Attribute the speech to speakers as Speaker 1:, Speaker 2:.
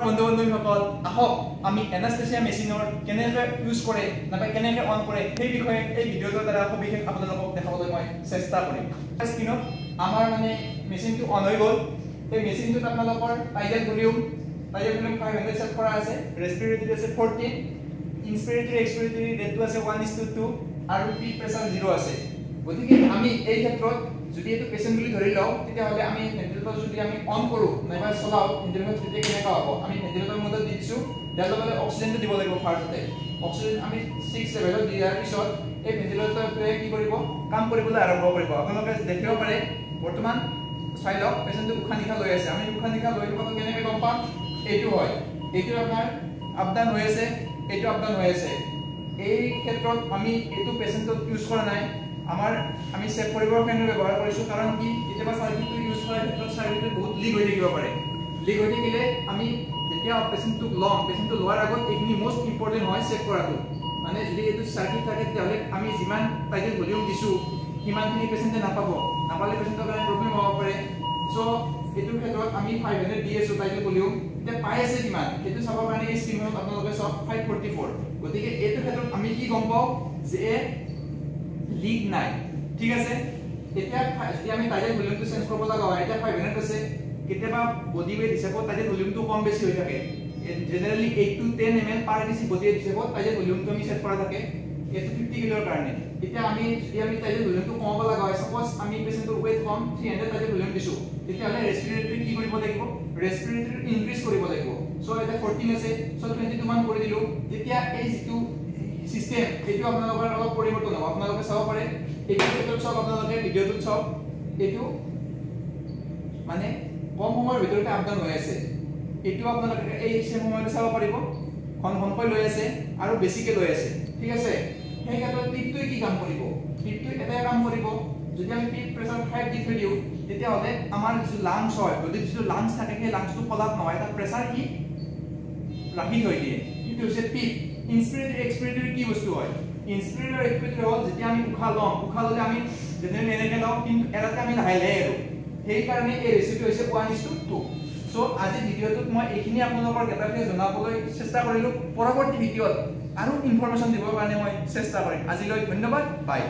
Speaker 1: বন্ধু সকল আহক আমি এনাস্থেচিয়া মেচিনৰ কেনেকৈ ইউজ কৰে নাপাই কেনেকৈ অন কৰে সেই বিষয়ে এই ভিডিঅ'টোৰ দ্বাৰা সবিশেষ আপোনালোকক দেখাবলৈ মই চেষ্টা কৰিম। স্ক্ৰীনত আমাৰ মানে মেচিনটো অন হৈ গ'ল। এই মেচিনটোত আপোনালোকৰ টাইটেল ভলিউম 500 সেট কৰা আছে, ৰেস্পিৰেটৰি আছে 14, ইনস্পিৰেটৰি এক্সপিৰেটৰি ৰেটটো আছে 1:2 আৰু পি প্ৰেছাৰ 0 আছে। গতিকে আমি এই ক্ষেত্ৰত যদি এটো পেশেন্ট বুলি ধৰি লও তেতিয়া হলে আমি ভেন্টিলেটৰ যদি আমি অন কৰো নাইবা চলাও ভেন্টিলেটৰ তেতিয়া কেনেকা হ'ব আমি ভেন্টিলেটৰ মোডত দিছো ইয়াৰ লগে অক্সিজেনটো দিব লাগিব ফাৰ্ষ্টতে অক্সিজেন আমি 6 লেভেলত দিয়াৰ পিছত এই ভেন্টিলেটৰটোৱে কি কৰিব কাম কৰিবলৈ আৰম্ভ কৰিব। আপোনালোকে দেখিব পাৰে বৰ্তমান চাই লওক পেশেন্টটো উশাহ নিশাহ লৈ আছে। আমি উশাহ নিশাহ লৈ থকাটো কেনেকৈ গম পাম এইটো হয় এইটো আপোনাৰ আপডাউন হৈ আছে এইটো আপডাউন হৈ আছে। এই ক্ষেত্ৰত আমি এইটো পেশেন্টক ইউজ কৰা নাই আমি চেক কৰিবৰ কাৰণে ব্যৱহাৰ কৰিছো কাৰণ কি কেতিয়াবা সাৰ্কিটটো ইউজ কৰাৰ ক্ষেত্ৰত সাৰ্কিটটো বহুত লিক হৈ থাকিব পাৰে। লিক হৈ থাকিলে আমি যেতিয়া পেশেন্টটো লোৱাৰ আগত এইখিনি মোস্ট ইম্পৰ্টেন্ট হয় চেক কৰাটো। মানে যদি এইটো সাৰ্কিট থাকে তেতিয়াহলে আমি যিমান টাইটেল ভলিউম দিছো সিমানখিনি পেশেন্টে নাপালে পেশেন্টৰ কাৰণে প্ৰবলেম হ'ব পাৰে। সো এইটো ক্ষেত্ৰত আমি 500 দি আছো টাইটেল ভলিউম এতিয়া পাই আছে কিমান সেইটো চাবৰ কাৰণে এই স্ক্ৰীনত আপোনালোকে সব 544। গতিকে এইটো ক্ষেত্ৰত আমি কি গম পাও যে লিক নাই ঠিক আছে। এতিয়া যদি আমি টাইটেল ভলিউমটো চেঞ্জ কৰিব লগা হয় এটা 500 আছে কেতিয়াবা বডি ওয়েট হিচাপত টাইটেল ভলিউমটো কম বেছি হৈ থাকে। Generally 8 to 10 ml per KG body weight হিচাপত টাইটেল ভলিউমটো আমি সেট কৰা থাকে এটো 50 কিলোৰ কাৰণে। এতিয়া আমি যদি আমি টাইটেল ভলিউমটো কমাব লগা হয় সাপোজ আমি পেশেন্টৰ ওয়েট কম 300 টাইটেল ভলিউম দিছো তেতিয়াহলে ৰেস্পিৰেটৰি কি কৰিব লাগিব ৰেস্পিৰেটৰি ইনক্ৰিজ কৰিব লাগিব। সো এটা 14 আছে সো 22 মান কৰি দিলো তেতিয়া এই যেটো সিস্টেম এইটো আপোনালোকৰ অলপ পৰিৱৰ্তন হ'ব। আপোনালোকে চাব পাৰে এইটো ক্ষেত্ৰত সব আপোনালোকে ভিডিঅ'টোত সব এইটো মানে কম সময়ৰ ভিতৰতে আপডাউন হৈ আছে। এইটো আপোনালোকে এই সেম সময়তে চাব পাৰিব ঘনকৈ লৈ আছে আৰু বেছিকে লৈ আছে ঠিক আছে। সেই ক্ষেত্ৰত পিপটোৱে কি কাম কৰিব পিপটোৱে এটাই কাম কৰিব যদি আমি পিপ প্ৰেছাৰ 5 দি থৈ দিও তেতিয়াহলে আমাৰ যে লাংছ হয় যদি যে লাংছ থাকে সেই লাংছটো কলাপ নহয় এটা প্ৰেছাৰ কি ৰাখি থৈ দিয়ে এইটো হৈছে পিপ। ইনস্পিৰেটৰি এক্সপিৰেটৰি কি বস্তু হয় ইনস্পিৰেটৰি এক্সপিৰেটৰি হ'ল যেতিয়া আমি উশাহ ললে আমি জেনেৰেলি এনেকৈ লওঁ কিন্তু এটাতে আমি লাহে লাহে এৰো সেই কাৰণে এই ৰেচিপি হৈছে 1:2। সো আজি ভিডিঅ'টোত মই এইখিনি আপোনালোকৰ গেটাৰতে জনাবলৈ চেষ্টা কৰিলো। পৰৱৰ্তী ভিডিঅ'ত আৰু ইনফৰমেশন দিবৰ কাৰণে মই চেষ্টা কৰিম। আজিলৈ ধন্যবাদ বাই।